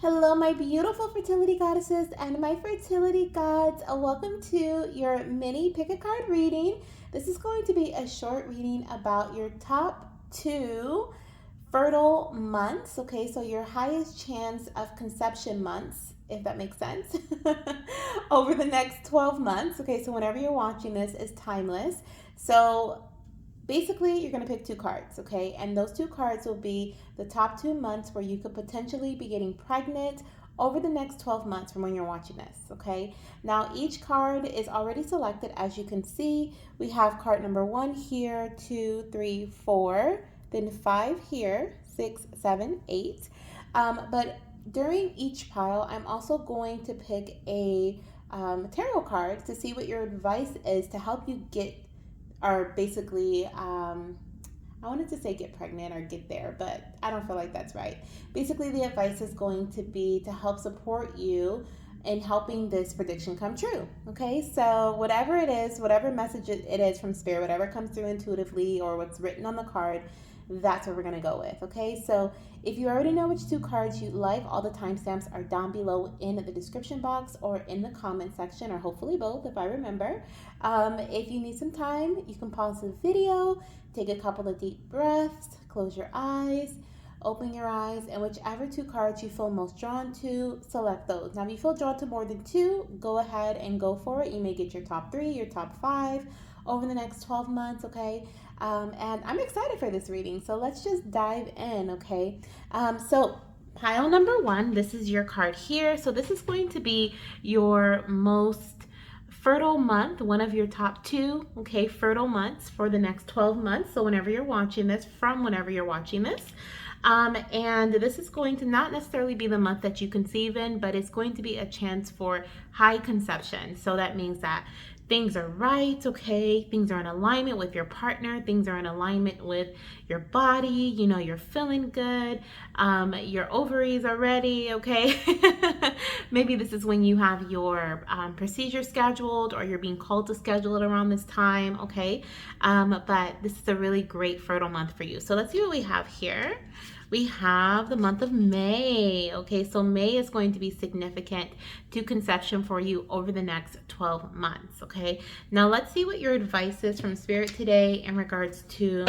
Hello, my beautiful fertility goddesses and my fertility gods. Welcome to your mini pick a card reading. This is going to be a short reading about your top 2 fertile months. Okay, so your highest chance of conception months, if that makes sense, over the next 12 months. Okay, so whenever you're watching this, it's timeless. So basically you're going to pick 2 cards, okay, and those 2 cards will be the top 2 months where you could potentially be getting pregnant over the next 12 months from when you're watching this. Okay, now each card is already selected. As you can see, we have card number 1 here, 2, 3, 4, then 5 here, 6, 7, 8. But during each pile I'm also going to pick a tarot card to see what your advice is to help you get, or basically, I wanted to say get pregnant or get there, but I don't feel like that's right. Basically, the advice is going to be to help support you in helping this prediction come true. Okay, so whatever it is, whatever message it is from Spirit, whatever comes through intuitively or what's written on the card, that's what we're going to go with. Okay, so if you already know which 2 cards you'd like, all the timestamps are down below in the description box or in the comment section, or hopefully both if I remember. If you need some time, you can pause the video, take a couple of deep breaths, close your eyes, open your eyes, and whichever 2 cards you feel most drawn to, select those. Now, if you feel drawn to more than 2, go ahead and go for it. You may get your top 3, your top 5 over the next 12 months, okay? And I'm excited for this reading, so let's just dive in, okay? So pile number 1, this is your card here. So this is going to be your most fertile month, one of your top 2, okay, fertile months for the next 12 months. So whenever you're watching this, and this is going to not necessarily be the month that you conceive in, but it's going to be a chance for high conception. So that means that things are right, okay? Things are in alignment with your partner. Things are in alignment with your body. You know, you're feeling good. Your ovaries are ready, okay? Maybe this is when you have your procedure scheduled, or you're being called to schedule it around this time, okay? But this is a really great fertile month for you. So let's see what we have here. We have the month of May. Okay, so May is going to be significant to conception for you over the next 12 months. Okay, now let's see what your advice is from Spirit today in regards to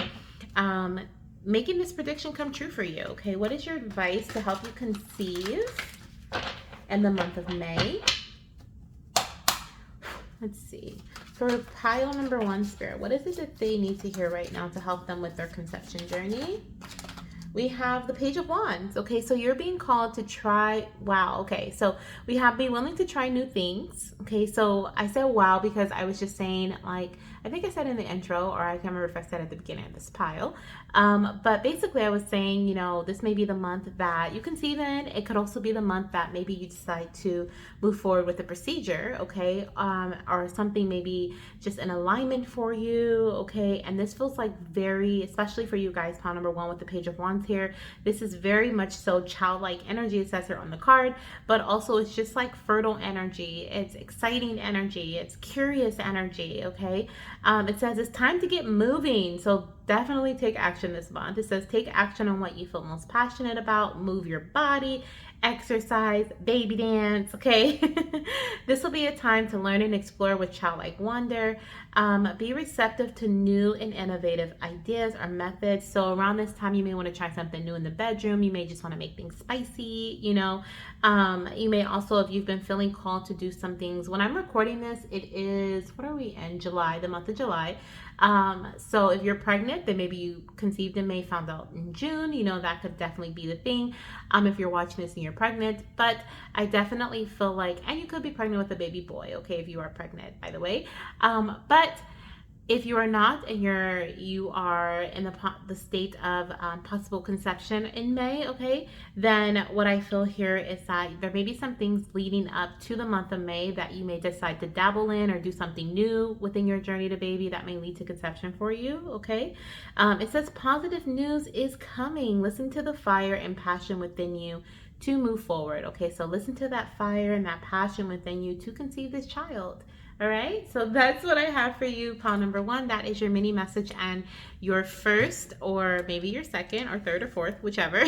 making this prediction come true for you. Okay, what is your advice to help you conceive in the month of May? Let's see. For pile number 1, Spirit, what is it that they need to hear right now to help them with their conception journey? We have the Page of Wands. Okay, so you're being called to try, wow, okay, so we have be willing to try new things. Okay, so I said wow because I was just saying, like, I think I said in the intro, or I can't remember if I said at the beginning of this pile, but basically I was saying, you know, this may be the month that you conceive in. It could also be the month that maybe you decide to move forward with the procedure, okay, or something maybe just an alignment for you, okay, and this feels like very, especially for you guys, pile number 1 with the Page of Wands here, this is very much so childlike energy. It says here on the card, but also it's just like fertile energy. It's exciting energy. It's curious energy, okay? It says it's time to get moving. So definitely take action this month. It says take action on what you feel most passionate about. Move your body, exercise, baby dance, okay? This will be a time to learn and explore with childlike wonder. Be receptive to new and innovative ideas or methods. So around this time, you may want to try something new in the bedroom. You may just want to make things spicy, you know. You may also, if you've been feeling called to do some things. When I'm recording this, it is, what are we in? July, the month of July. So if you're pregnant, then maybe you conceived in May, found out in June, you know, that could definitely be the thing. If you're watching this and you're pregnant, but I definitely feel like, and you could be pregnant with a baby boy, okay, if you are pregnant, by the way. But if you are not, and you are in the state of possible conception in May, okay, then what I feel here is that there may be some things leading up to the month of May that you may decide to dabble in or do something new within your journey to baby that may lead to conception for you, okay. It says positive news is coming. Listen to the fire and passion within you to move forward, okay. So listen to that fire and that passion within you to conceive this child. All right, so that's what I have for you, pile number one. That is your mini message and your first, or maybe your second, or third, or fourth, whichever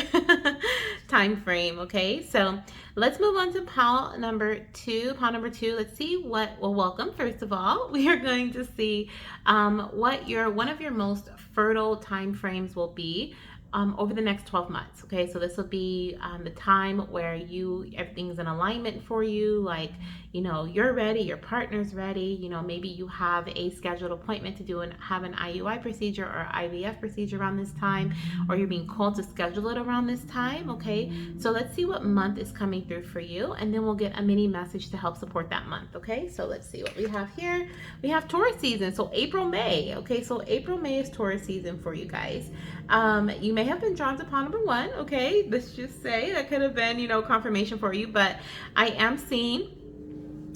time frame. Okay, so let's move on to pile number two. Pile number two, let's see what, well, welcome. First of all, we are going to see what one of your most fertile time frames will be over the next 12 months. Okay, so this will be the time where everything's in alignment for you. Like, you're ready, your partner's ready. Maybe you have a scheduled appointment to have an IUI procedure or IVF procedure around this time, or you're being called to schedule it around this time. Okay, so let's see what month is coming through for you, and then we'll get a mini message to help support that month. Okay, so let's see what we have here. We have Taurus season, so April, May. Okay, so April, May is Taurus season for you guys. You may have been drawn to pile number one. Okay, let's just say that could have been, confirmation for you, but I am seeing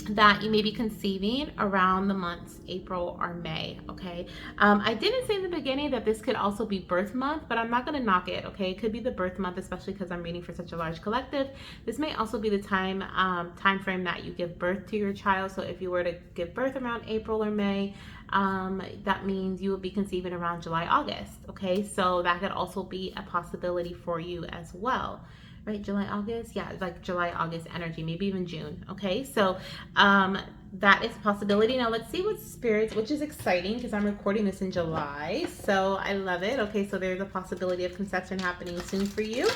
that you may be conceiving around the months April or May. Okay, I didn't say in the beginning that this could also be birth month, but I'm not going to knock it. Okay, it could be the birth month, especially because I'm reading for such a large collective. This may also be the time frame that you give birth to your child. So if you were to give birth around April or May, that means you will be conceiving around July, August. Okay, so that could also be a possibility for you as well. Right, July, August, yeah, like July, August energy, maybe even June. Okay, so that is a possibility. Now let's see what spirits, which is exciting because I'm recording this in July, so I love it. Okay, so there's a possibility of conception happening soon for you.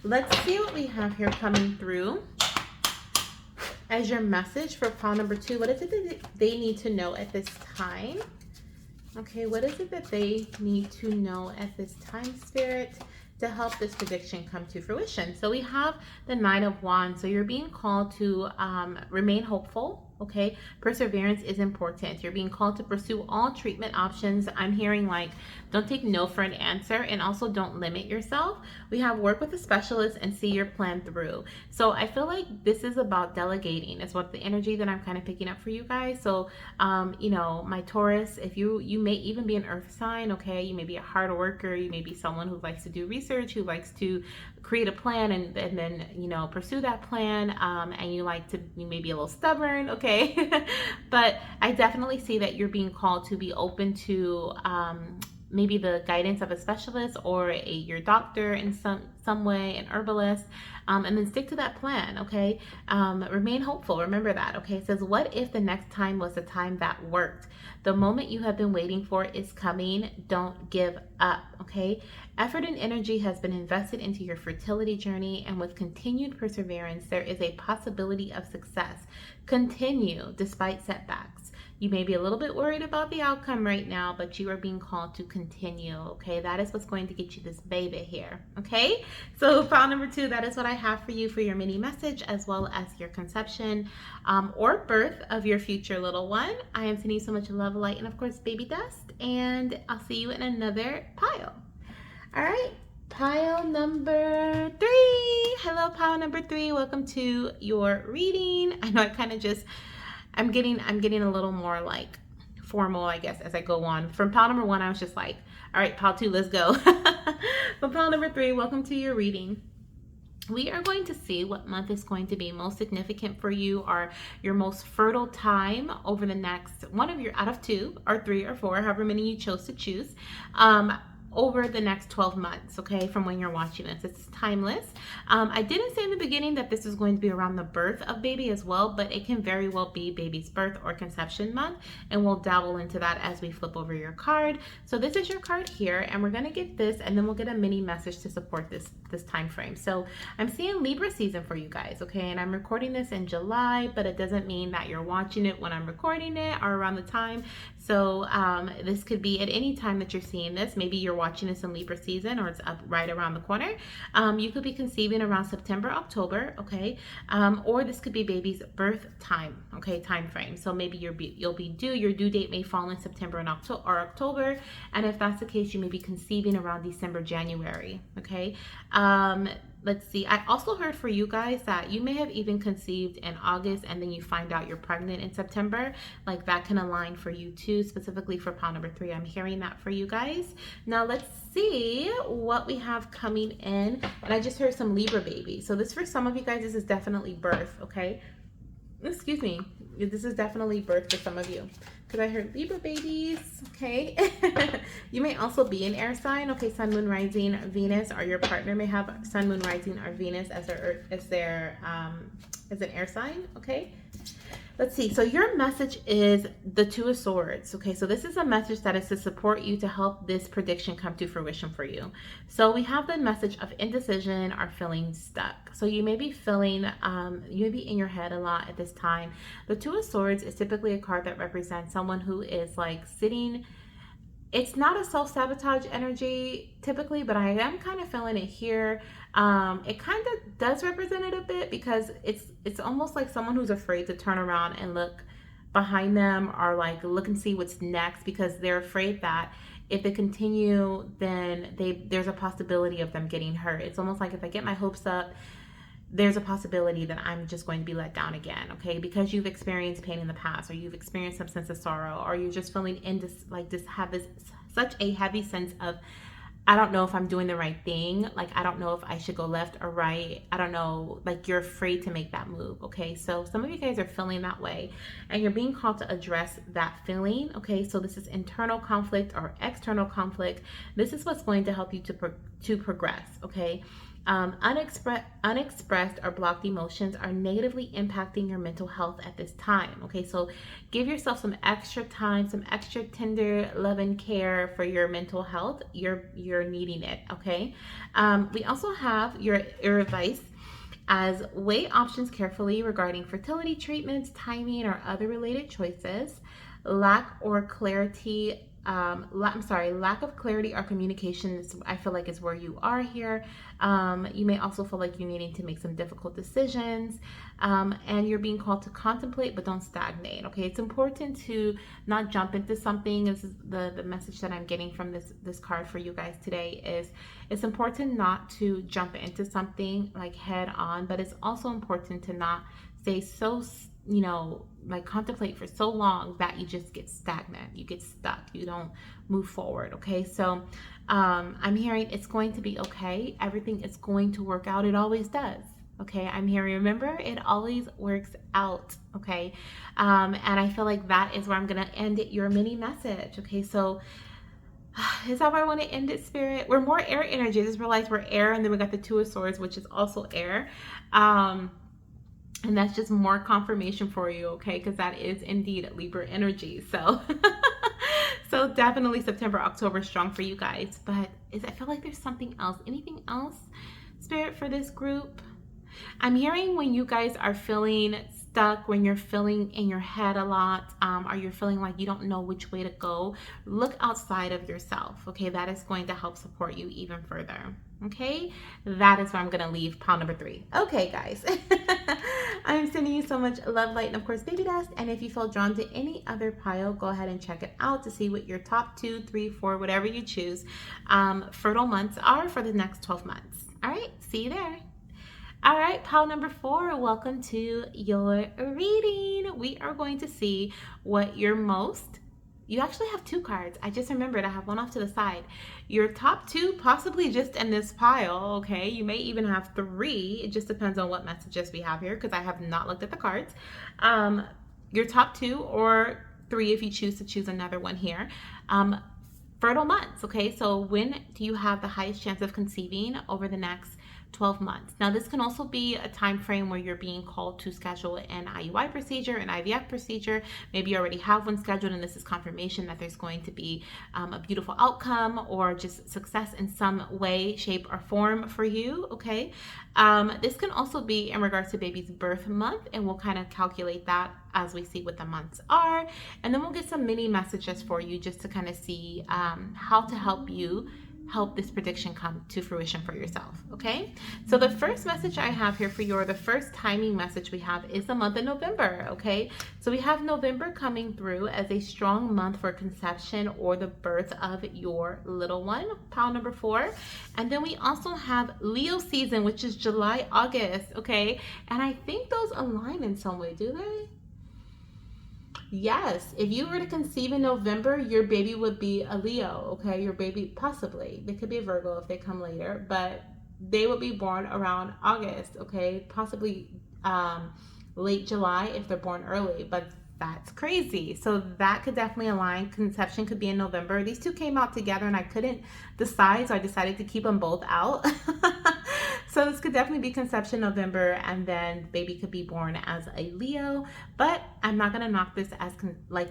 Let's see what we have here coming through as your message for pile number two. What is it that they need to know at this time? Okay, what is it that they need to know at this time, Spirit, to help this prediction come to fruition? So we have the Nine of Wands. So you're being called to remain hopeful. Okay, perseverance is important. You're being called to pursue all treatment options. I'm hearing like, don't take no for an answer, and also don't limit yourself. We have work with a specialist and see your plan through. So I feel like this is about delegating. It's what the energy that I'm kind of picking up for you guys. So, my Taurus, if you may even be an earth sign. Okay, you may be a hard worker. You may be someone who likes to do research, who likes to create a plan and then pursue that plan, and you may be a little stubborn. Okay, but I definitely see that you're being called to be open to maybe the guidance of a specialist or your doctor in some way, an herbalist, and then stick to that plan. Okay, remain hopeful. Remember that. Okay, it says, what if the next time was the time that worked? The moment you have been waiting for is coming. Don't give up. Okay, effort and energy has been invested into your fertility journey, and with continued perseverance, there is a possibility of success. Continue despite setbacks. You may be a little bit worried about the outcome right now, but you are being called to continue. Okay, that is what's going to get you this baby here. Okay, so pile number two, that is what I have for you for your mini message, as well as your conception or birth of your future little one. I am sending you so much love, light, and of course baby dust, and I'll see you in another pile. All right, pile number three. Hello, pile number three. Welcome to your reading. I know I kind of I'm getting a little more like formal, I guess, as I go on. From pile number one, I was just like, all right, pile two, let's go. But pile number three, welcome to your reading. We are going to see what month is going to be most significant for you, or your most fertile time over the next one of your out of two or three or four, however many you chose to choose, over the next 12 months, okay, from when you're watching this. It's timeless. I didn't say in the beginning that this is going to be around the birth of baby as well, but it can very well be baby's birth or conception month, and we'll dabble into that as we flip over your card. So this is your card here, and we're going to get this, and then we'll get a mini message to support this time frame. So I'm seeing Libra season for you guys, okay, and I'm recording this in July, but it doesn't mean that you're watching it when I'm recording it or around the time. So this could be at any time that you're seeing this. Maybe you're watching this in Libra season, or it's up right around the corner. You could be conceiving around September, October, okay, or this could be baby's birth time, okay, time frame. So maybe your due date may fall in September and October, and if that's the case, you may be conceiving around December, January, okay. Let's see. I also heard for you guys that you may have even conceived in August and then you find out you're pregnant in September. Like that can align for you too, specifically for pile number three. I'm hearing that for you guys. Now let's see what we have coming in. And I just heard some Libra baby. So this for some of you guys, this is definitely birth, okay? excuse me, this is definitely birth for some of you, because I heard Libra babies, okay? You may also be an air sign, okay? Sun, moon, rising, Venus, or your partner may have sun, moon, rising, or Venus as as an air sign, okay? Let's see. So your message is the Two of Swords. Okay, so this is a message that is to support you to help this prediction come to fruition for you. So we have the message of indecision or feeling stuck. So you may be feeling, you may be in your head a lot at this time. The Two of Swords is typically a card that represents someone who is like sitting. It's not a self-sabotage energy typically, but I am kind of feeling it here. It kind of does represent it a bit, because it's almost like someone who's afraid to turn around and look behind them, or like look and see what's next, because they're afraid that if they continue, then there's a possibility of them getting hurt. It's almost like if I get my hopes up, there's a possibility that I'm just going to be let down again, okay? Because you've experienced pain in the past, or you've experienced some sense of sorrow, or you're just feeling have this such a heavy sense of, I don't know if I'm doing the right thing. Like, I don't know if I should go left or right. I don't know. Like, you're afraid to make that move, okay? So some of you guys are feeling that way, and you're being called to address that feeling, okay? So this is internal conflict or external conflict. This is what's going to help you to progress, okay? Unexpressed or blocked emotions are negatively impacting your mental health at this time. Okay, so give yourself some extra time, some extra tender love and care for your mental health. You're needing it. Okay. We also have your advice as weigh options carefully regarding fertility treatments, timing, or other related choices. Lack of clarity or communication, I feel like, is where you are here. You may also feel like you're needing to make some difficult decisions, and you're being called to contemplate, but don't stagnate. Okay, it's important to not jump into something. This is the message that I'm getting from this card for you guys today. Is it's important not to jump into something like head on, but it's also important to not stay so, like contemplate for so long that you just get stagnant, you get stuck, you don't move forward. Okay, so I'm hearing it's going to be okay. Everything is going to work out. It always does. Okay, I'm hearing, remember, it always works out. Okay, and I feel like that is where I'm gonna end it, your mini message. Okay, so is that where I want to end it, Spirit? We're more air energy. I just realized we're air, and then we got the Two of Swords, which is also air. And that's just more confirmation for you, okay? Because that is indeed Libra energy. So, so definitely September, October strong for you guys. But I feel like there's something else. Anything else, Spirit, for this group? I'm hearing when you guys are feeling stuck, when you're feeling in your head a lot, or you're feeling like you don't know which way to go, look outside of yourself, okay? That is going to help support you even further, okay? That is where I'm going to leave pile number 3. Okay, guys. I'm sending you so much love, light, and of course, baby dust. And if you feel drawn to any other pile, go ahead and check it out to see what your top 2, 3, 4, whatever you choose, fertile months are for the next 12 months. All right, see you there. All right, pile number 4, welcome to your reading. We are going to see what your you actually have 2 cards. I just remembered I have one off to the side. Your top 2, possibly just in this pile, okay? You may even have 3. It just depends on what messages we have here, because I have not looked at the cards. Your top 2 or 3 if you choose to choose another one here. Fertile months, okay? So when do you have the highest chance of conceiving over the next 12 months. Now, this can also be a time frame where you're being called to schedule an IUI procedure, an IVF procedure. Maybe you already have one scheduled, and this is confirmation that there's going to be a beautiful outcome or just success in some way, shape, or form for you, okay? This can also be in regards to baby's birth month, and we'll kind of calculate that as we see what the months are. And then we'll get some mini messages for you just to kind of see how to help this prediction come to fruition for yourself, okay? So the first message I have here for you, or the first timing message we have, is the month of November, okay? So we have November coming through as a strong month for conception or the birth of your little one, pile number 4. And then we also have Leo season, which is July, August, okay? And I think those align in some way, do they? Yes, if you were to conceive in November, your baby would be a Leo, okay? Your baby, possibly. They could be a Virgo if they come later, but they would be born around August, okay? Possibly late July if they're born early, but that's crazy. So that could definitely align. Conception could be in November. These two came out together and I couldn't decide, so I decided to keep them both out. So this could definitely be conception November, and then baby could be born as a Leo. But I'm not gonna knock this as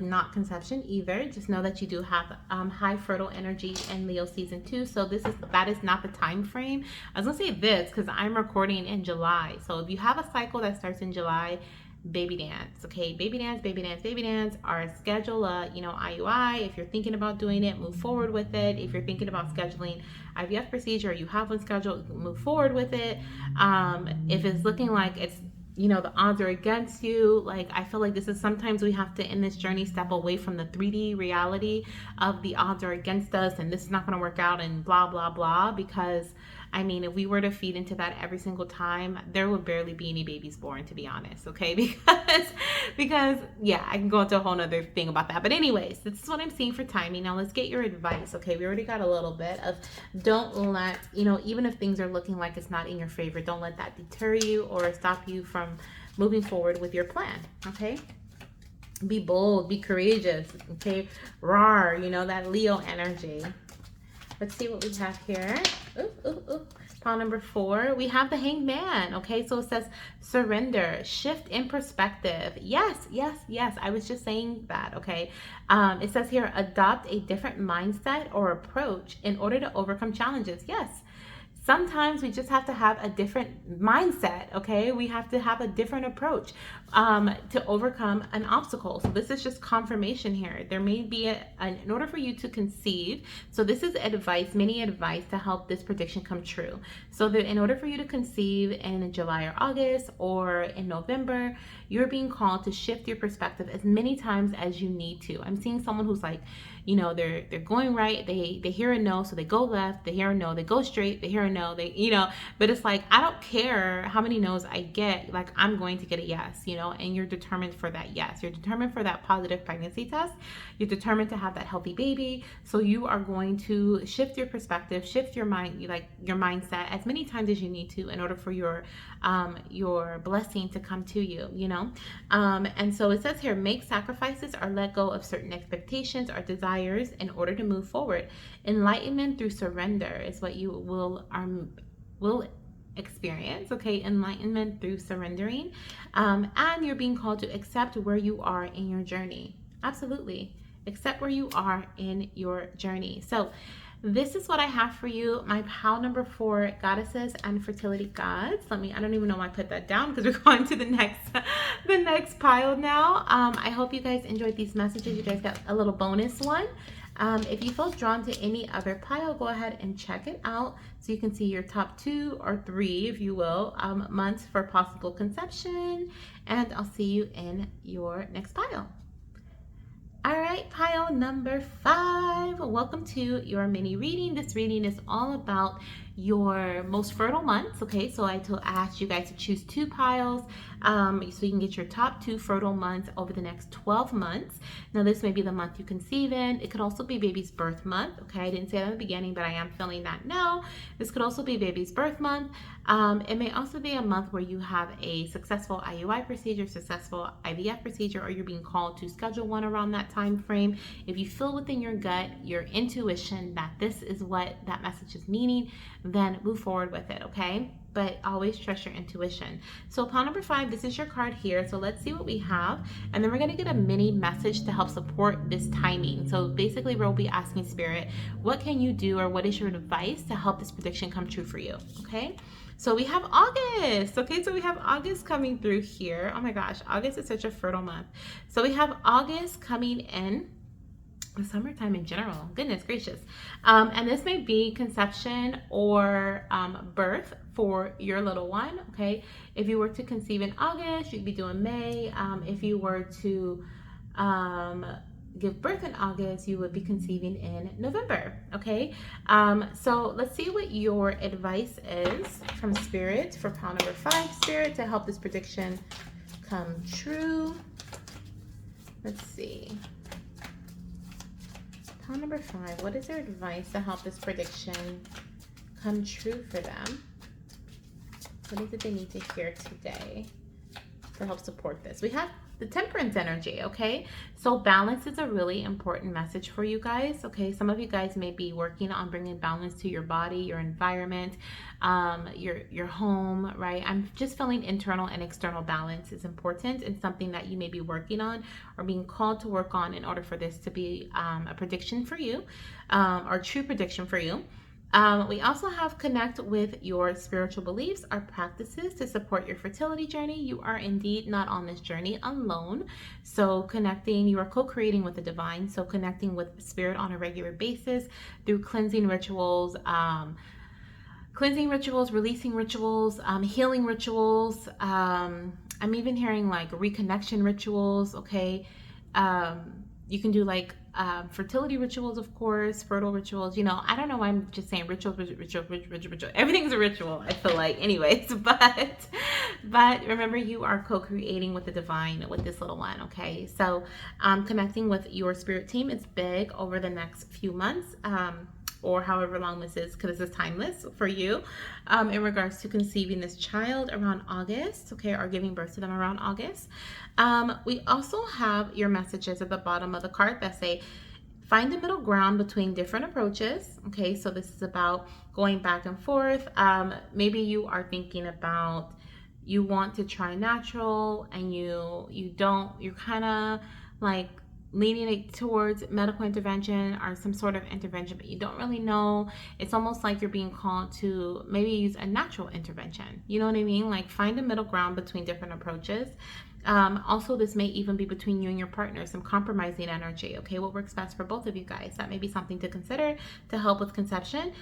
not conception either. Just know that you do have high fertile energy in Leo season 2. So that is not the time frame. I was gonna say this because I'm recording in July. So if you have a cycle that starts in July, baby dance, okay? Baby dance, or schedule a, IUI. If you're thinking about doing it, move forward with it. If you're thinking about scheduling IVF procedure, you have one scheduled, move forward with it. If it's looking like it's, the odds are against you, like, I feel like this is sometimes we have to, in this journey, step away from the 3D reality of the odds are against us and this is not going to work out and blah, blah, blah, because I mean, if we were to feed into that every single time, there would barely be any babies born, to be honest, okay? Because yeah, I can go into a whole nother thing about that. But anyways, this is what I'm seeing for timing. Now let's get your advice, okay? We already got a little bit of, don't let, even if things are looking like it's not in your favor, don't let that deter you or stop you from moving forward with your plan, okay? Be bold, be courageous, okay? Rawr, that Leo energy. Let's see what we have here. Pile number 4, we have the Hanged Man. Okay, so it says surrender, shift in perspective. Yes. I was just saying that. Okay, it says here, adopt a different mindset or approach in order to overcome challenges. Yes. Sometimes we just have to have a different mindset, okay? We have to have a different approach to overcome an obstacle. So this is just confirmation here. There may be in order for you to conceive, so this is advice, mini advice to help this prediction come true. So in order for you to conceive in July or August or in November, you're being called to shift your perspective as many times as you need to. I'm seeing someone who's like, they're going right, they hear a no, so they go left, they hear a no, they go straight, they hear a no, but it's like, I don't care how many no's I get, like, I'm going to get a yes, and you're determined for that yes. You're determined for that positive pregnancy test. You're determined to have that healthy baby. So you are going to shift your perspective, shift your mind, your mindset as many times as you need to in order for your blessing to come to you, and so it says here, make sacrifices or let go of certain expectations or desires in order to move forward. Enlightenment through surrender is what you will experience, okay? Enlightenment through surrendering, and you're being called to accept where you are in your journey. Absolutely, accept where you are in your journey. So this is what I have for you, my pile number 4, goddesses and fertility gods. I don't even know why I put that down because we're going to the next pile now. I hope you guys enjoyed these messages. You guys got a little bonus one. If you feel drawn to any other pile, go ahead and check it out so you can see your top 2 or 3, if you will, months for possible conception. And I'll see you in your next pile. All right, pile number 5. Welcome to your mini reading. This reading is all about your most fertile months. Okay, so I asked you guys to choose 2 piles so you can get your top 2 fertile months over the next 12 months. Now, this may be the month you conceive in. It could also be baby's birth month. Okay, I didn't say that in the beginning, but I am feeling that now. This could also be baby's birth month. It may also be a month where you have a successful IUI procedure, successful IVF procedure, or you're being called to schedule one around that time frame. If you feel within your gut, your intuition, that this is what that message is meaning, then move forward with it, okay? But always trust your intuition. So pile number 5, this is your card here. So let's see what we have. And then we're going to get a mini message to help support this timing. So basically we'll be asking Spirit, what can you do, or what is your advice to help this prediction come true for you, okay? So we have August. Okay, so we have August coming through here. Oh my gosh, August is such a fertile month. So we have August coming in. The summertime in general, goodness gracious. And this may be conception or birth for your little one, okay? If you were to conceive in August, you'd be doing May. If you were to give birth in August, you would be conceiving in November, okay? So let's see what your advice is from Spirit for pile number 5, Spirit, to help this prediction come true. Let's see. Pile number 5, what is their advice to help this prediction come true for them? What is it they need to hear today to help support this. We have the temperance energy, okay? So balance is a really important message for you guys, okay? Some of you guys may be working on bringing balance to your body, your environment, your home, right? I'm just feeling internal and external balance is important and something that you may be working on or being called to work on in order for this to be a prediction for you, or true prediction for you. We also have connect with your spiritual beliefs, our practices to support your fertility journey. You are indeed not on this journey alone. So connecting, you are co-creating with the divine. So connecting with spirit on a regular basis through cleansing rituals, releasing rituals, healing rituals. I'm even hearing like reconnection rituals, okay? You can do like fertility rituals, of course, fertile rituals. You know, I don't know why I'm just saying ritual. Everything's a ritual, I feel like, anyways. But remember, you are co-creating with the divine with this little one, okay? So connecting with your spirit team is big over the next few months. Or however long this is, because this is timeless for you, in regards to conceiving this child around August, okay, or giving birth to them around August. We also have your messages at the bottom of the card that say, find the middle ground between different approaches, okay, so this is about going back and forth. Maybe you are thinking about, you want to try natural, and you're kind of like leaning it towards medical intervention or some sort of intervention, but you don't really know. It's almost like you're being called to maybe use a natural intervention. You know what I mean? Like find a middle ground between different approaches. Also, this may even be between you and your partner, some compromising energy, okay? What works best for both of you guys? That may be something to consider to help with conception.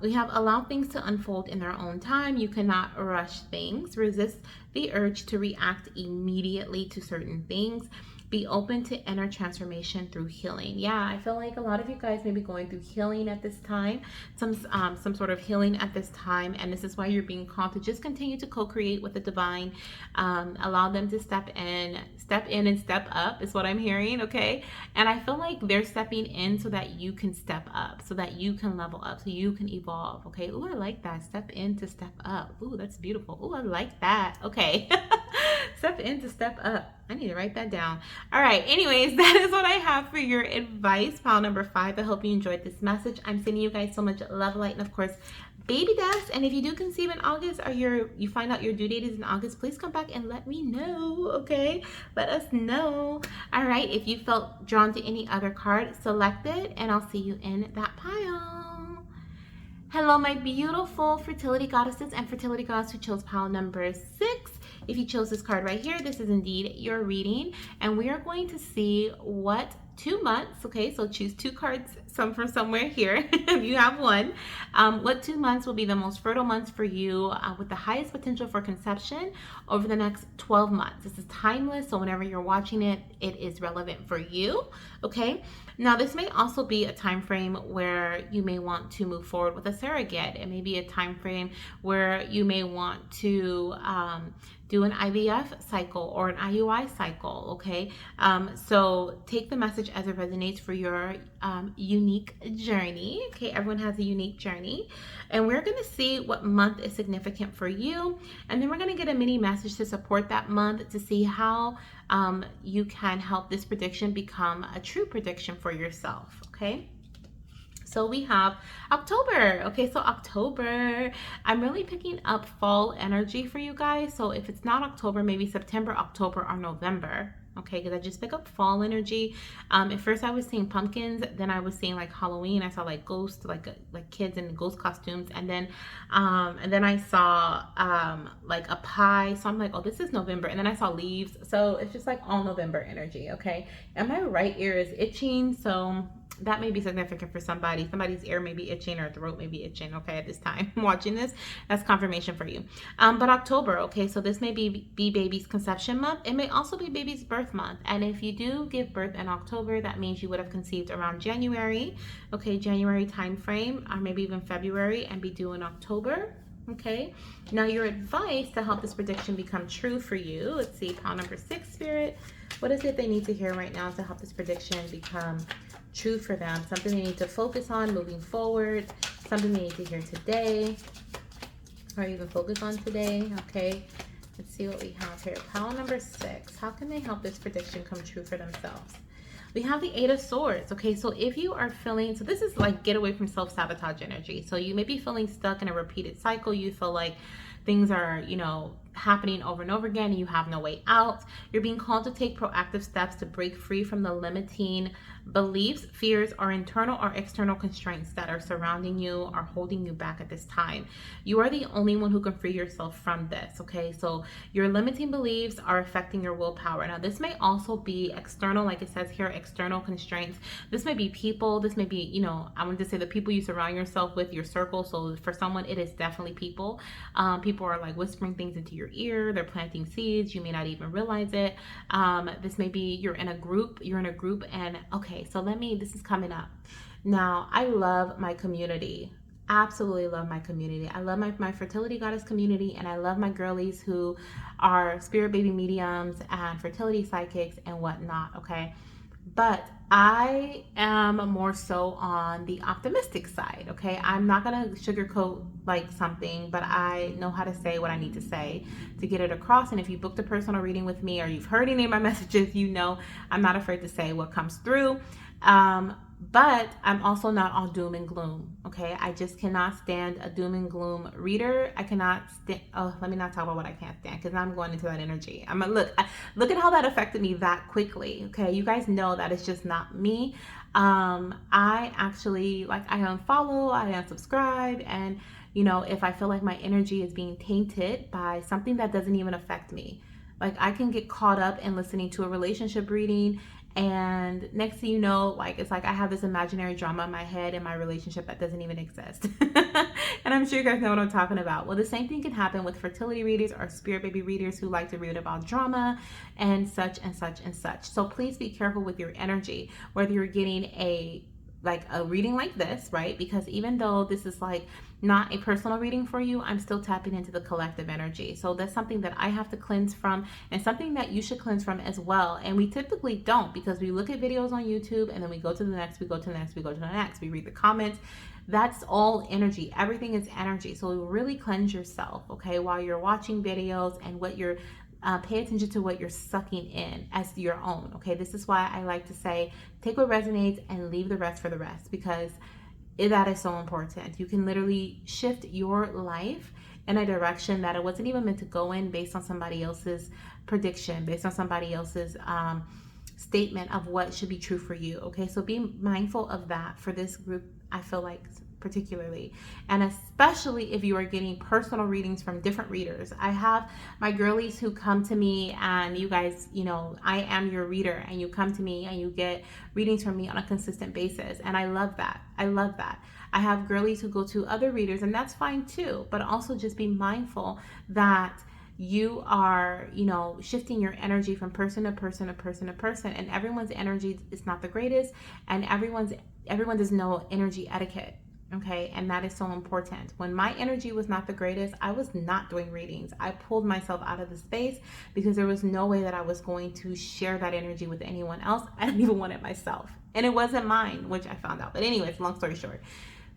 We have allow things to unfold in their own time. You cannot rush things. Resist the urge to react immediately to certain things. Be open to inner transformation through healing. Yeah, I feel like a lot of you guys may be going through healing at this time, some sort of healing at this time, and this is why you're being called to just continue to co-create with the divine. Allow them to step in and step up is what I'm hearing, okay? And I feel like they're stepping in so that you can step up, so that you can level up, so you can evolve, okay? Ooh, I like that. Step in to step up. Ooh, that's beautiful. Ooh, I like that. Okay. Step in to step up. I need to write that down. All right. Anyways, that is what I have for your advice, pile number 5. I hope you enjoyed this message. I'm sending you guys so much love, light, and of course, baby dust. And if you do conceive in August, or you find out your due date is in August, please come back and let me know, okay? Let us know. All right. If you felt drawn to any other card, select it, and I'll see you in that pile. Hello, my beautiful fertility goddesses and fertility gods who chose pile number 6. If you chose this card right here, this is indeed your reading, and we are going to see what 2 months, okay, so choose 2 cards from somewhere here if you have one. What 2 months will be the most fertile months for you with the highest potential for conception over the next 12 months. This is timeless, so whenever you're watching it, it is relevant for you, okay? Now, this may also be a time frame where you may want to move forward with a surrogate. It may be a time frame where you may want to do an IVF cycle or an IUI cycle, okay? So take the message as it resonates for your unique journey, okay? Everyone has a unique journey. And we're gonna see what month is significant for you. And then we're gonna get a mini message to support that month to see how you can help this prediction become a true prediction for yourself, okay? So we have October. Okay, so October, I'm really picking up fall energy for you guys. So if it's not October, maybe September, October, or November. Okay, because I just pick up fall energy. At first I was seeing pumpkins, then I was seeing like Halloween. I saw like ghosts, like kids in ghost costumes, and then I saw like a pie. So I'm like, oh, this is November. And then I saw leaves. So it's just like all November energy. Okay, and my right ear is itching, so that may be significant for somebody. Somebody's ear may be itching or throat may be itching, okay, at this time watching this. That's confirmation for you. But October, okay, so this may be baby's conception month. It may also be baby's birth month. And if you do give birth in October, that means you would have conceived around January, okay, January time frame, or maybe even February, and be due in October. Okay, now your advice to help this prediction become true for you. Let's see, pile number 6, Spirit. What is it they need to hear right now to help this prediction become true for them? Something they need to focus on moving forward, something they need to hear today, or even focus on today, okay? Let's see what we have here. Pile number 6. How can they help this prediction come true for themselves? We have the 8 of Swords. Okay, so if you are feeling, so this is like get away from self-sabotage energy. So you may be feeling stuck in a repeated cycle. You feel like things are, happening over and over again and you have no way out. You're being called to take proactive steps to break free from the limiting beliefs, fears, or internal or external constraints that are surrounding you or holding you back at this time. You are the only one who can free yourself from this, okay? So your limiting beliefs are affecting your willpower. Now, this may also be external, like it says here, external constraints. This may be people. This may be, I want to say the people you surround yourself with, your circle. So for someone, it is definitely people. People are like whispering things into your ear. They're planting seeds. You may not even realize it. This may be you're in a group and okay, so this is coming up. Now, I love my community. Absolutely love my community. I love my fertility goddess community, and I love my girlies who are spirit baby mediums and fertility psychics and whatnot, okay? But I am more so on the optimistic side, okay? I'm not gonna sugarcoat like something, but I know how to say what I need to say to get it across. And if you booked a personal reading with me or you've heard any of my messages, I'm not afraid to say what comes through. But I'm also not all doom and gloom, okay? I just cannot stand a doom and gloom reader. I cannot stand, let me not talk about what I can't stand because I'm going into that energy. Look at how that affected me that quickly, okay? You guys know that it's just not me. I actually, I unfollow, I unsubscribe, and, if I feel like my energy is being tainted by something that doesn't even affect me, I can get caught up in listening to a relationship reading, and next thing you know, it's like I have this imaginary drama in my head in my relationship that doesn't even exist. And I'm sure you guys know what I'm talking about. Well, the same thing can happen with fertility readers or spirit baby readers who like to read about drama and such and such and such. So please be careful with your energy, whether you're getting a reading like this, right? Because even though this is not a personal reading for you, I'm still tapping into the collective energy. So that's something that I have to cleanse from and something that you should cleanse from as well. And we typically don't, because we look at videos on YouTube and then we go to the next, we go to the next, we go to the next, we read the comments. That's all energy. Everything is energy. So really cleanse yourself, okay, while you're watching videos, and what you're pay attention to what you're sucking in as your own, okay? This is why I like to say, take what resonates and leave the rest for the rest, because that is so important. You can literally shift your life in a direction that it wasn't even meant to go in based on somebody else's prediction, based on somebody else's statement of what should be true for you, okay? So be mindful of that for this group, I feel like, particularly, and especially if you are getting personal readings from different readers. I have my girlies who come to me, and you guys, I am your reader, and you come to me and you get readings from me on a consistent basis, and I love that. I have girlies who go to other readers, and that's fine too, but also just be mindful that you are, shifting your energy from person to person to person to person, and everyone's energy is not the greatest, and everyone does know energy etiquette. Okay, and that is so important. When my energy was not the greatest, I was not doing readings. I pulled myself out of the space because there was no way that I was going to share that energy with anyone else. I didn't even want it myself. And it wasn't mine, which I found out. But anyways, long story short,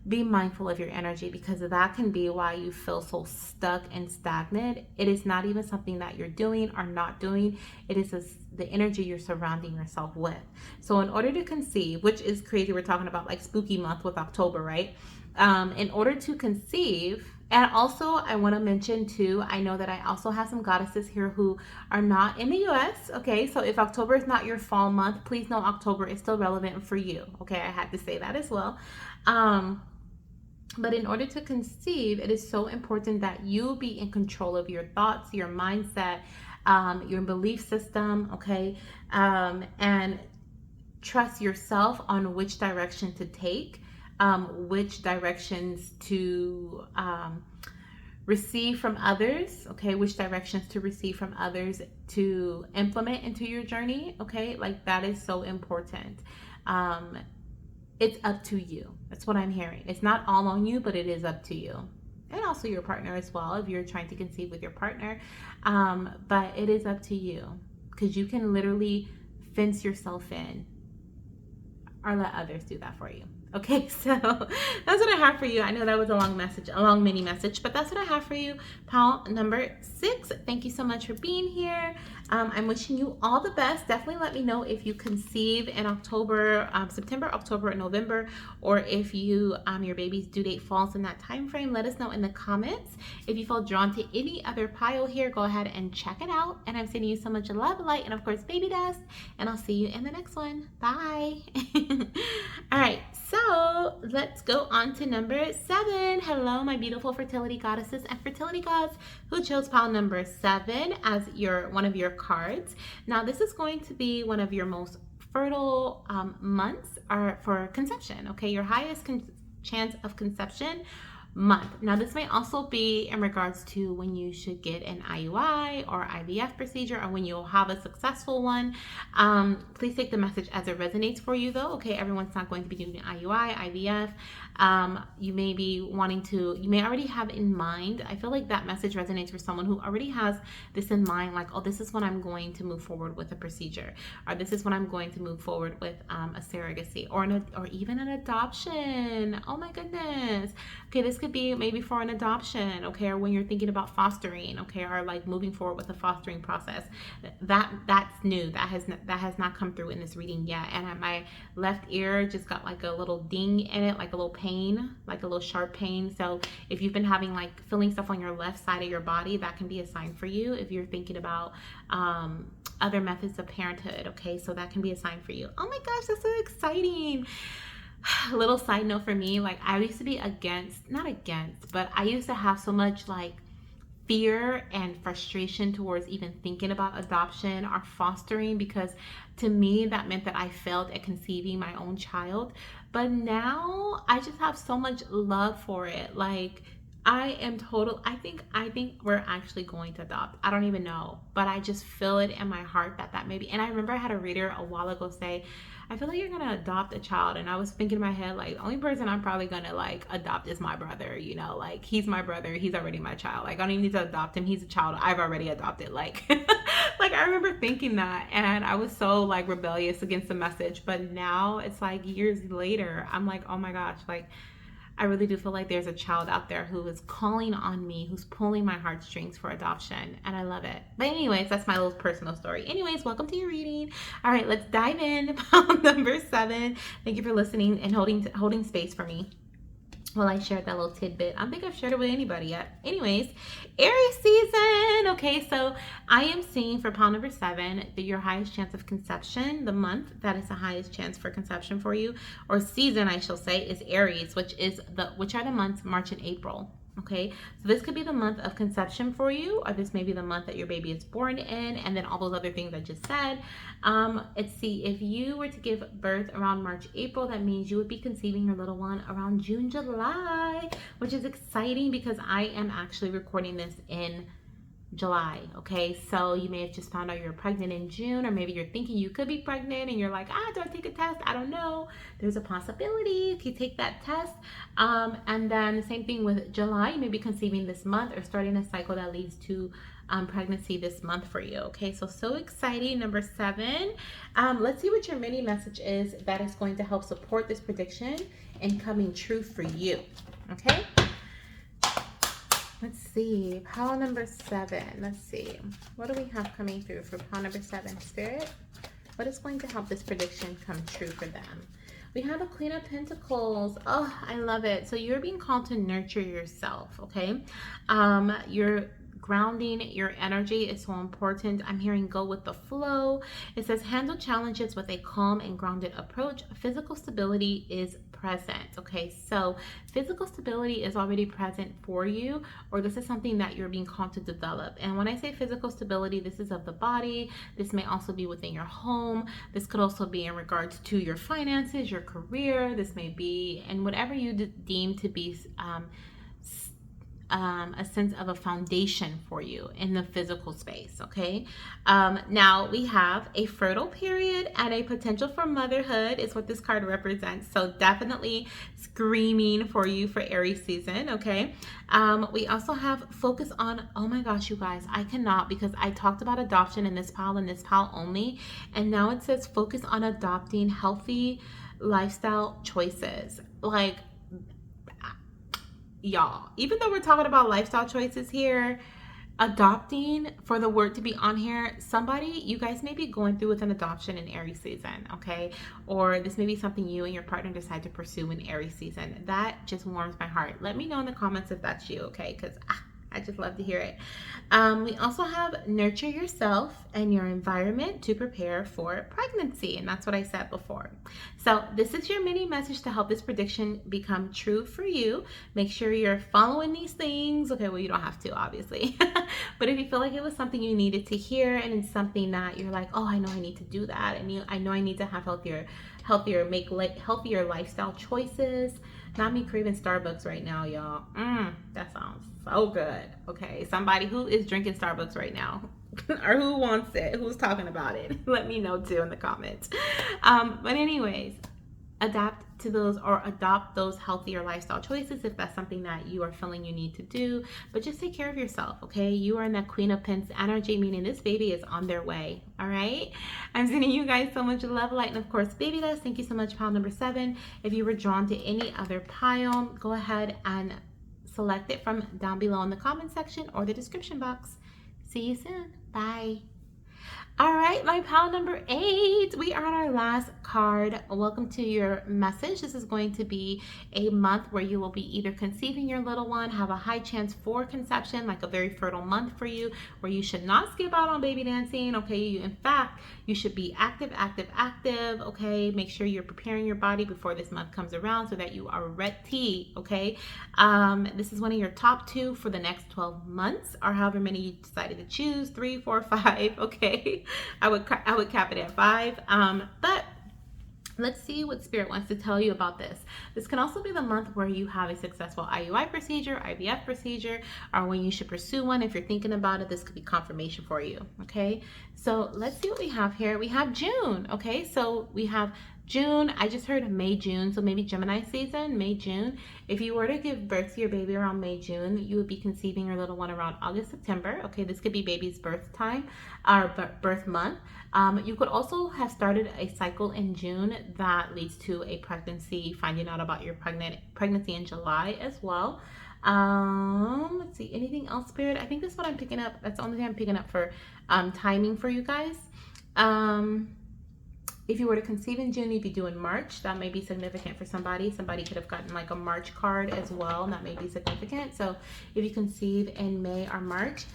be mindful of your energy, because that can be why you feel so stuck and stagnant. It is not even something that you're doing or not doing. It is the energy you're surrounding yourself with. So in order to conceive, which is crazy, we're talking about spooky month with October, right? In order to conceive, and also I want to mention too, I know that I also have some goddesses here who are not in the US, okay? So if October is not your fall month, please know October is still relevant for you, okay? I had to say that as well. But in order to conceive, it is so important that you be in control of your thoughts, your mindset, your belief system, okay? And trust yourself on which direction to take, which directions to receive from others, okay? Which directions to receive from others to implement into your journey, okay? That is so important. It's up to you. That's what I'm hearing. It's not all on you, but it is up to you. And also your partner as well, if you're trying to conceive with your partner. But it is up to you, because you can literally fence yourself in or let others do that for you. Okay, so that's what I have for you. I know that was a long message, a long mini message, but that's what I have for you, pal number 6. Thank you so much for being here. I'm wishing you all the best. Definitely let me know if you conceive in October, September, October, and November, or if you your baby's due date falls in that time frame. Let us know in the comments. If you feel drawn to any other pile here, go ahead and check it out. And I'm sending you so much love, light, and of course, baby dust. And I'll see you in the next one. Bye. All right, so let's go on to number 7. Hello, my beautiful fertility goddesses and fertility gods who chose pile number 7 as one of your cards. Now, this is going to be one of your most fertile months for conception. Okay, your highest chance of conception month. Now, this may also be in regards to when you should get an IUI or IVF procedure, or when you'll have a successful one. Please take the message as it resonates for you, though. Okay, everyone's not going to be doing IUI, IVF. You may be wanting to, you may already have in mind. I feel like that message resonates for someone who already has this in mind, like, oh, this is when I'm going to move forward with a procedure, or this is when I'm going to move forward with a surrogacy, or even an adoption. Oh my goodness. Okay, this could be maybe for an adoption, okay, or when you're thinking about fostering, okay, or like moving forward with the fostering process. That's new. That has not come through in this reading yet. And my left ear just got like a little ding in it, like a little pain, like a little sharp pain. So if you've been having like feeling stuff on your left side of your body, that can be a sign for you. If you're thinking about other methods of parenthood, okay, so that can be a sign for you. Oh my gosh, that's so exciting. A little side note for me, like I used to be not against, but I used to have so much like fear and frustration towards even thinking about adoption or fostering, because to me that meant that I failed at conceiving my own child. But now I just have so much love for it. Like I think we're actually going to adopt. I don't even know, but I just feel it in my heart that maybe. And I remember I had a reader a while ago say, I feel like you're gonna adopt a child. And I was thinking in my head, like, the only person I'm probably gonna like adopt is my brother, you know, like he's my brother, he's already my child. Like I don't even need to adopt him, he's a child I've already adopted. Like like I remember thinking that, and I was so like rebellious against the message. But now it's like years later, I'm like, oh my gosh, like I really do feel like there's a child out there who is calling on me, who's pulling my heartstrings for adoption, and I love it. But anyways, that's my little personal story. Anyways, welcome to your reading. All right, let's dive in. Number 7. Thank you for listening and holding space for me. Well, I shared that little tidbit. I don't think I've shared it with anybody yet. Anyways, Aries season. Okay, so I am seeing for pile number 7 that your highest chance of conception, the month that is the highest chance for conception for you, or season I shall say, is Aries, which are the months March and April. Okay, so this could be the month of conception for you, or this may be the month that your baby is born in, and then all those other things I just said. Let's see, if you were to give birth around March, April, that means you would be conceiving your little one around June, July, which is exciting because I am actually recording this in July. Okay, so you may have just found out you're pregnant in June, or maybe you're thinking you could be pregnant and you're like, do I take a test? I don't know. There's a possibility if you take that test. And then the same thing with July. You may be conceiving this month or starting a cycle that leads to pregnancy this month for you. Okay, so exciting. Number 7. Let's see what your mini message is that is going to help support this prediction and coming true for you. Okay. Let's see, pile number 7. Let's see, what do we have coming through for pile number 7? Spirit, what is going to help this prediction come true for them? We have a Queen of Pentacles. Oh, I love it. So you're being called to nurture yourself, okay? You're grounding your energy is so important. I'm hearing go with the flow. It says handle challenges with a calm and grounded approach. Physical stability is present. Okay, so physical stability is already present for you, or this is something that you're being called to develop. And when I say physical stability, this is of the body. This may also be within your home. This could also be in regards to your finances, your career. This may be in whatever you deem to be a sense of a foundation for you in the physical space. Okay, now we have a fertile period and a potential for motherhood is what this card represents. So definitely screaming for you for Aries season. Okay, we also have focus on, oh my gosh, you guys, I cannot, because I talked about adoption in this pile and this pile only, and now it says focus on adopting healthy lifestyle choices. Like, y'all, even though we're talking about lifestyle choices here, adopting, for the word to be on here, somebody, you guys may be going through with an adoption in Aries season, okay? Or this may be something you and your partner decide to pursue in Aries season. That just warms my heart. Let me know in the comments if that's you, okay? Because I just love to hear it. We also have nurture yourself and your environment to prepare for pregnancy. And that's what I said before. So this is your mini message to help this prediction become true for you. Make sure you're following these things. Okay, well, you don't have to, obviously. But if you feel like it was something you needed to hear and it's something that you're like, oh, I know I need to do that. And I know I need to have make healthier lifestyle choices. Not me craving Starbucks right now, y'all. That sounds so good. Okay, somebody who is drinking Starbucks right now or who wants it, who's talking about it, let me know too in the comments. But anyways, adapt to those or adopt those healthier lifestyle choices if that's something that you are feeling you need to do. But just take care of yourself, okay? You are in that Queen of Pence energy, meaning this baby is on their way, all right? I'm sending you guys so much love, light, and of course, baby dust. Thank you so much, pile number 7. If you were drawn to any other pile, go ahead and select it from down below in the comment section or the description box. See you soon. Bye. All right, my pile number 8, we are on our last card. Welcome to your message. This is going to be a month where you will be either conceiving your little one, have a high chance for conception, like a very fertile month for you, where you should not skip out on baby dancing, okay? In fact, you should be active, okay? Make sure you're preparing your body before this month comes around so that you are ready, okay? This is one of your top 2 for the next 12 months, or however many you decided to choose, 3, 4, 5, okay? I would cap it at 5. But let's see what Spirit wants to tell you about this. This can also be the month where you have a successful IUI procedure, IVF procedure, or when you should pursue one. If you're thinking about it, this could be confirmation for you, okay? So let's see what we have here. We have June, okay? So we have June. I just heard May, June, so maybe Gemini season, May, June. If you were to give birth to your baby around May, June, you would be conceiving your little one around August, September. Okay, this could be baby's birth time or birth month. You could also have started a cycle in June that leads to a pregnancy, finding out about your pregnancy in July as well. Let's see, anything else, Spirit? I think that's what I'm picking up. That's the only thing I'm picking up for timing for you guys. If you were to conceive in June, you'd be due in March. That may be significant for somebody. Somebody could have gotten like a March card as well, and that may be significant. So if you conceive in May or March,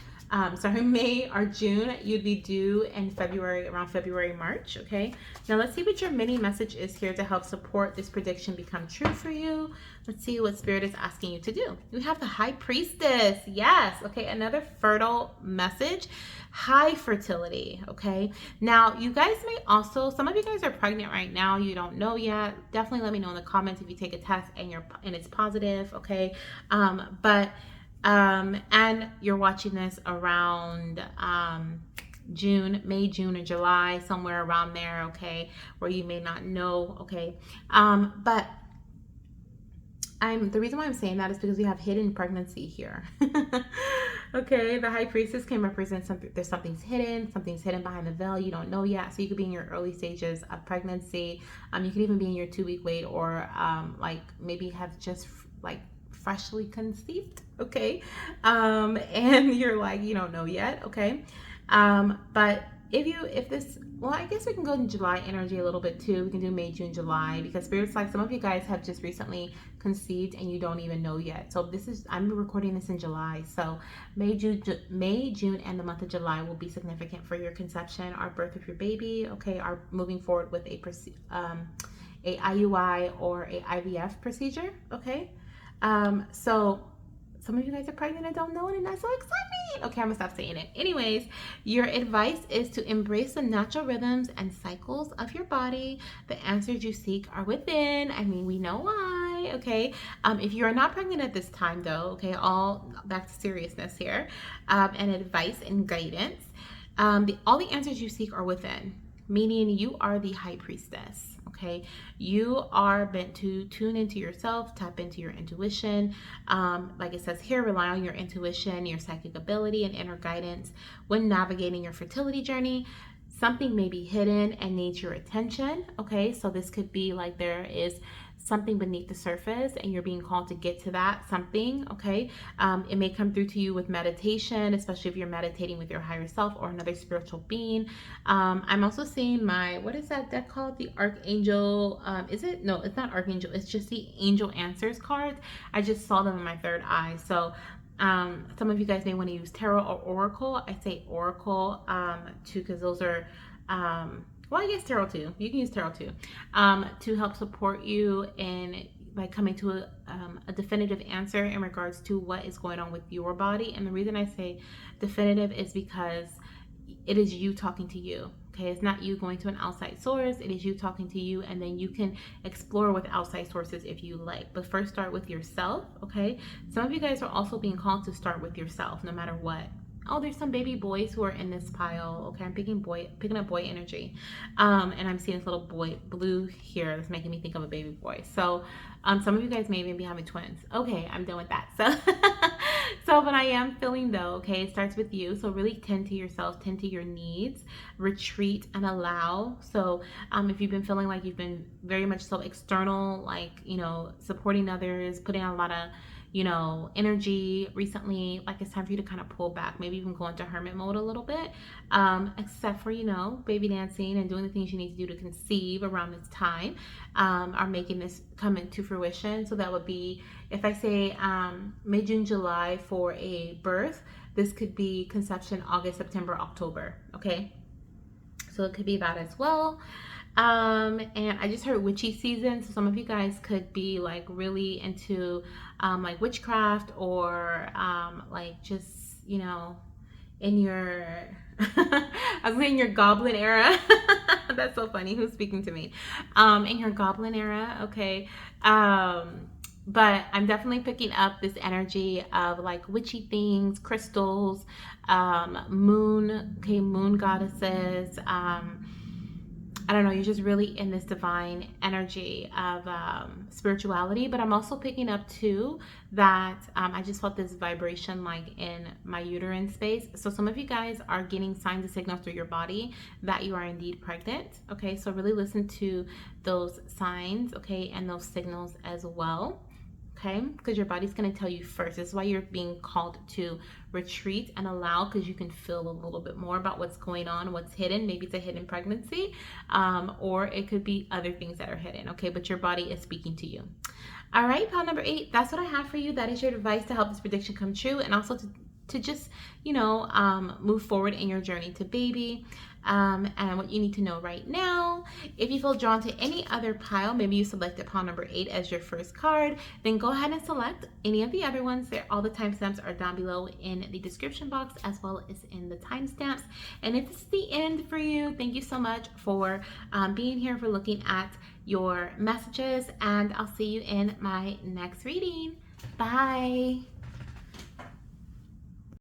May or June, you'd be due in February, around February, March, okay? Now let's see what your mini message is here to help support this prediction become true for you. Let's see what Spirit is asking you to do. We have the High Priestess. Yes, okay, another fertile message. High fertility, okay? Now, you guys may also, some of you guys are pregnant right now. You don't know yet. Definitely let me know in the comments if you take a test and it's positive, okay? And you're watching this around June, May, June, or July, somewhere around there, okay, where you may not know, okay. But the reason why I'm saying that is because we have hidden pregnancy here. Okay, the High Priestess can represent something. There's something's hidden behind the veil. You don't know yet. So you could be in your early stages of pregnancy. You could even be in your 2-week wait, or like maybe have just like freshly conceived, okay? And you're like, you don't know yet, okay? But well, I guess we can go in July energy a little bit too. We can do May, June, July, because Spirit's like some of you guys have just recently conceived and you don't even know yet. So I'm recording this in July. So May, June, and the month of July will be significant for your conception or birth of your baby, okay? Or moving forward with a IUI or a IVF procedure, okay? So some of you guys are pregnant and don't know it, and that's so exciting. Okay, I'm gonna stop saying it. Anyways, your advice is to embrace the natural rhythms and cycles of your body. The answers you seek are within. I mean, we know why, okay? If you are not pregnant at this time though, okay, all back to seriousness here, and advice and guidance, all the answers you seek are within, meaning you are the High Priestess. Okay, you are meant to tune into yourself, tap into your intuition. Like it says here, rely on your intuition, your psychic ability, and inner guidance when navigating your fertility journey. something may be hidden and needs your attention. Okay, so this could be like there is something beneath the surface and you're being called to get to that something. Okay, it may come through to you with meditation, especially if you're meditating with your higher self or another spiritual being. I'm also seeing my, what is that deck called? The Archangel. Is it? No, it's not Archangel. It's just the Angel Answers cards. I just saw them in my third eye. So some of you guys may want to use tarot or oracle. I say oracle too, because those are well, I guess tarot too. You can use tarot too, to help support you in like coming to a definitive answer in regards to what is going on with your body. And the reason I say definitive is because it is you talking to you. Okay, it's not you going to an outside source. It is you talking to you, and then you can explore with outside sources if you like. But first, start with yourself. Okay, some of you guys are also being called to start with yourself, no matter what. Oh, there's some baby boys who are in this pile. Okay, I'm picking up boy energy, and I'm seeing this little boy blue here that's making me think of a baby boy. So, some of you guys may even be having twins. Okay, I'm done with that. So, but I am feeling though. Okay, it starts with you. So really tend to yourself, tend to your needs, retreat and allow. So, if you've been feeling like you've been very much so external, like supporting others, putting out a lot of energy recently, like it's time for you to kind of pull back, maybe even go into hermit mode a little bit, except for baby dancing and doing the things you need to do to conceive around this time, are making this come into fruition. So that would be, if I say May, June, July for a birth, this could be conception August, September, October. Okay, so it could be that as well. And I just heard witchy season, so some of you guys could be like really into like witchcraft, or like just in your I was in your goblin era. That's so funny. Who's speaking to me? In your goblin era. Okay. But I'm definitely picking up this energy of like witchy things, crystals, moon goddesses, I don't know, you're just really in this divine energy of spirituality. But I'm also picking up too that I just felt this vibration like in my uterine space. So some of you guys are getting signs and signals through your body that you are indeed pregnant. Okay, so really listen to those signs, okay, and those signals as well. Okay, because your body's going to tell you first. This is why you're being called to retreat and allow, because you can feel a little bit more about what's going on, what's hidden. Maybe it's a hidden pregnancy, or it could be other things that are hidden. Okay, but your body is speaking to you. All right, pile number 8, that's what I have for you. That is your advice to help this prediction come true, and also to just move forward in your journey to baby. And what you need to know right now, if you feel drawn to any other pile, maybe you selected pile number 8 as your first card, then go ahead and select any of the other ones. All the timestamps are down below in the description box, as well as in the timestamps. And if it's the end for you, thank you so much for being here, for looking at your messages, and I'll see you in my next reading. Bye.